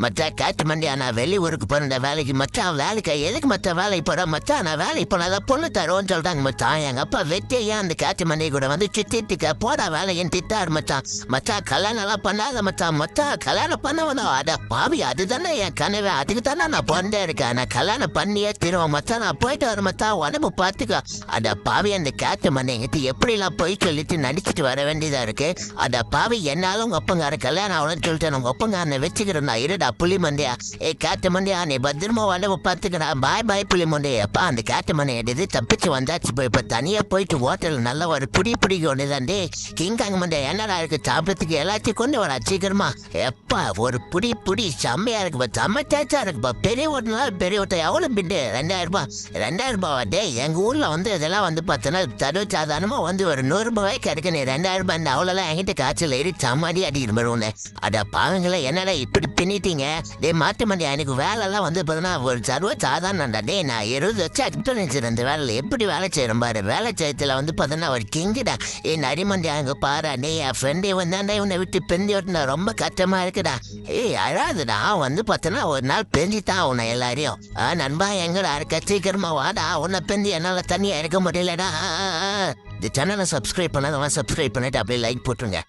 மச்சான் காட்டு மண்டியா நான் வெளியூருக்கு போன வேலைக்கு மச்சான் வேலைக்கு எதுக்கு மச்சான் வேலைக்கு போறேன் மச்சான் நான் வேலைக்கு போனாதான் பொண்ணு தருவோன்னு சொல்றாங்க மச்சான். எங்க அப்பா வெட்டியா அந்த காட்டு மண்டி கூட வந்து திட்டிக்க போடா வேலைன்னு திட்டாரு மச்சான். மச்சான் கல்யாணம் எல்லாம் பண்ணாத மச்சான். மச்சான் கல்யாணம் பண்ணவனும் அட பாவி அதுதானே என் கனவு. அதுக்கு தானே நான் பொண்ணே இருக்கேன். நான் கல்யாணம் பண்ணியே திருவோம் மச்சான். நான் போயிட்டு வர மச்சான் உடம்பு பார்த்துக்கோ. அட பாவி அந்த காட்டு மண்ணை எங்கிட்ட எப்படிலாம் போய் சொல்லிட்டு நடிச்சிட்டு வர வேண்டியதா இருக்கு. அட பாவி என்னாலும் உங்க ஒப்பங்கார கல்யாணம் ஆகணும்னு சொல்லிட்டு உங்க ஒப்பங்காரனை வச்சுக்கிறேன். இருடா புலி மண்டியா காட்டு மண்டியா நீ பத்திரமா உடம்பு பார்த்துக்கடா. பாய் பாய் புலி மண்டியா. அப்பா அந்த காட்டு மண்ணை எடுத்து தப்பிச்சு வந்தாச்சு. இப்ப தனியா போயிட்டு ஹோட்டல் நல்ல ஒரு பிடிக்க ஒண்ணுதாண்டே கிங்காங்க மண்டியா. என்னடா இருக்கு சாப்பிடறதுக்கு எல்லாத்தையும் கொண்டு வரா சீக்கிரமா. எப்பா ஒரு புடி செம்மையா இருக்குப்பா. செம்ம சேச்சா இருக்குப்பா. பெரிய ஹோட்டல் பெரிய ஹோட்டல் எவ்வளவு பிண்டு 2000 ரூபாய் டே. எங்க ஊர்ல வந்து இதெல்லாம் வந்து பார்த்தோன்னா தரு சாதாரணமா வந்து ஒரு 100 ரூபாய்க்கு கிடைக்கும். 2000 ரூபாய் அவ்வளோலாம் என்கிட்ட காய்ச்சல் ஏறி சம்மாடி அடிக்கிற மாதிரி. அட பாவங்களே என்னடா இப்படி பின்னிட்டீங்க டே மாட்டு மண்டியா. எனக்கு வேலைலாம் வந்து பார்த்தோன்னா ஒரு சாதாரண டே. நான் 20 வருஷம் எக்ஸ்பீரியன்ஸ் இந்த வேலையில் எப்படி வேலை செய்யறேன் பாரு. வேலை செய்யறதுல வந்து பார்த்தோன்னா ஒரு கிங்குடா. நரிமண்டியா அங்கே பாரு டே என் ஃப்ரெண்டே வந்தாண்டா இவனை விட்டு பெந்தி ஓட்டுனா ரொம்ப கஷ்டமா இருக்குடா. அழாதுடா வந்து பார்த்தோன்னா ஒரு நாள் பெஞ்சித்தான் உன்னை எல்லாரையும். நண்பா எங்கடா இருக்க சீக்கிரமா வாடா. உன்னை பெந்தி என்னால் தனியாக இருக்க முடியலடா. இந்த சேனலை சப்ஸ்கிரைப் பண்ணாதவன் சப்ஸ்கிரைப் பண்ணிட்டு அப்படியே லைக் போட்டுருங்க.